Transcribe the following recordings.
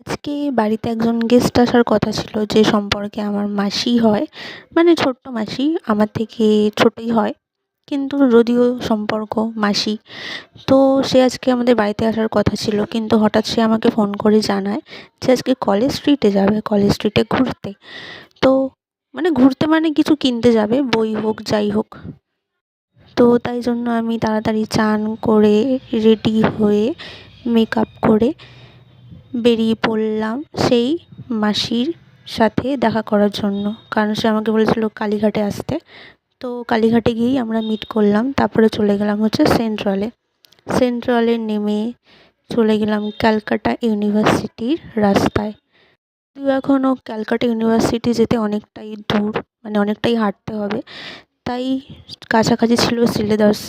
আজকে বাড়িতে একজন গেস্ট আসার কথা ছিল, যে সম্পর্কে আমার মাসি হয়, মানে ছোট্ট মাসি, আমার থেকে ছোটই হয়, কিন্তু যদিও সম্পর্ক মাসি। তো সে আজকে আমাদের বাড়িতে আসার কথা ছিল, কিন্তু হঠাৎ সে আমাকে ফোন করে জানায় যে আজকে কলেজ স্ট্রিটে যাবে, কলেজ স্ট্রিটে ঘুরতে। তো মানে ঘুরতে মানে কিছু কিনতে যাবে, বই হোক যাই হোক। তো তাই জন্য আমি তাড়াতাড়ি চান করে রেডি হয়ে মেকআপ করে বেরিয়ে পড়লাম সেই মাসির সাথে দেখা করার জন্য, কারণ সে আমাকে বলেছিল কালীঘাটে আসতে। তো কালীঘাটে গিয়েই আমরা মিট করলাম, তারপরে চলে গেলাম হচ্ছে সেন্ট্রালে। সেন্ট্রালে নেমে চলে গেলাম ক্যালকাটা ইউনিভার্সিটির রাস্তায়। যদিও এখনও ক্যালকাটা ইউনিভার্সিটি যেতে অনেকটাই দূর, মানে অনেকটাই হাঁটতে হবে, তাই কাছাকাছি ছিল সিলেদার্স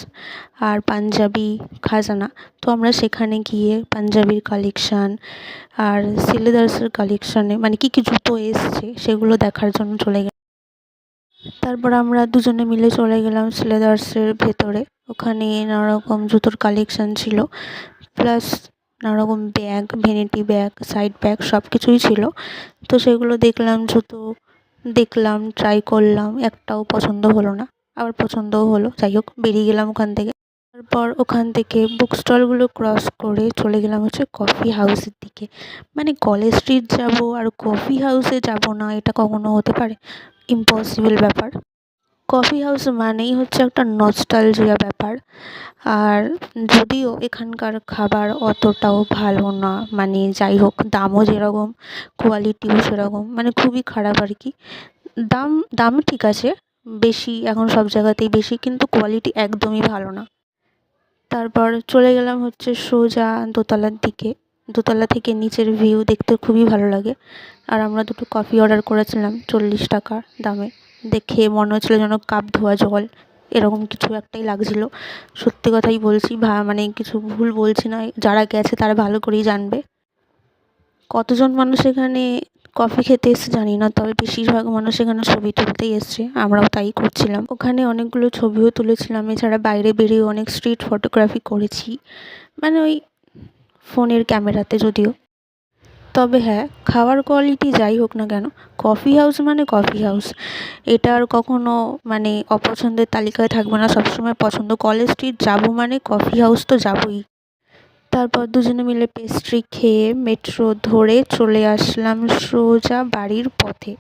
আর পাঞ্জাবি খাজানা। তো আমরা সেখানে গিয়ে পাঞ্জাবির কালেকশান আর সিলেদার্সের কালেকশানে মানে কী কী জুতো এসছে সেগুলো দেখার জন্য চলে গেলাম। তারপর আমরা দুজনে মিলে চলে গেলাম সিলেদার্সের ভেতরে। ওখানে নানা রকম জুতোর কালেকশান ছিল, প্লাস নানা রকম bag, vanity bag, side bag সব কিছুই ছিল। তো সেগুলো দেখলাম, জুতো দেখলাম, ট্রাই করলাম, একটাও পছন্দ হলো না, আবার পছন্দও হলো। যাই হোক, বেরিয়ে গেলাম ওখান থেকে। তারপর ওখান থেকে বুক স্টলগুলো ক্রস করে চলে গেলাম হচ্ছে কফি হাউসের দিকে। মানে কলেজ স্ট্রিট যাব আর কফি হাউসে যাব না, এটা কখনো হতে পারে? ইম্পসিবল ব্যাপার। কফি হাউস মানেই হচ্ছে একটা নস্টালজিয়া ব্যাপার। আর যদিও এখানকার খাবার অতটাও ভালো না, মানে যাই হোক, দামও যেরকম, কোয়ালিটিও সেরকম, মানে খুবই খারাপ আর কি। দাম দাম ঠিক আছে, বেশি, এখন সব জায়গাতেই বেশি, কিন্তু কোয়ালিটি একদমই ভালো না। তারপর চলে গেলাম হচ্ছে সোজা দোতলার দিকে। দোতলা থেকে নিচের ভিউ দেখতে খুবই ভালো লাগে। আর আমরা দুটো কফি অর্ডার করেছিলাম 40 টাকা দামে। দেখে মনে হচ্ছিলো যেন কাপ ধোয়া জল, এরকম কিছু একটাই লাগছিলো। সত্যি কথাই বলছি, মানে কিছু ভুল বলছি না, যারা গেছে তারা ভালো করেই জানবে। কতজন মানুষ এখানে কফি খেতে এসছে জানি না, তবে বেশিরভাগ মানুষ এখানে ছবি তুলতেই এসছে, আমরাও তাই করছিলাম। ওখানে অনেকগুলো ছবিও তুলেছিলাম, এছাড়া বাইরে বেরিয়ে অনেক স্ট্রিট ফটোগ্রাফি করেছি, মানে ওই ফোনের ক্যামেরাতে যদিও। তবে হ্যাঁ, খাওয়ার কোয়ালিটি যাই হোক না কেন, কফি হাউস মানে কফি হাউস, এটা আর কখনো মানে অপছন্দের তালিকায় থাকবে না, সবসময় পছন্দ। কলেজ স্ট্রিট যাবো মানে কফি হাউস তো যাবোই। তারপর দুজনে মিলে পেস্ট্রি খেয়ে মেট্রো ধরে চলে আসলাম সোজা বাড়ির পথে।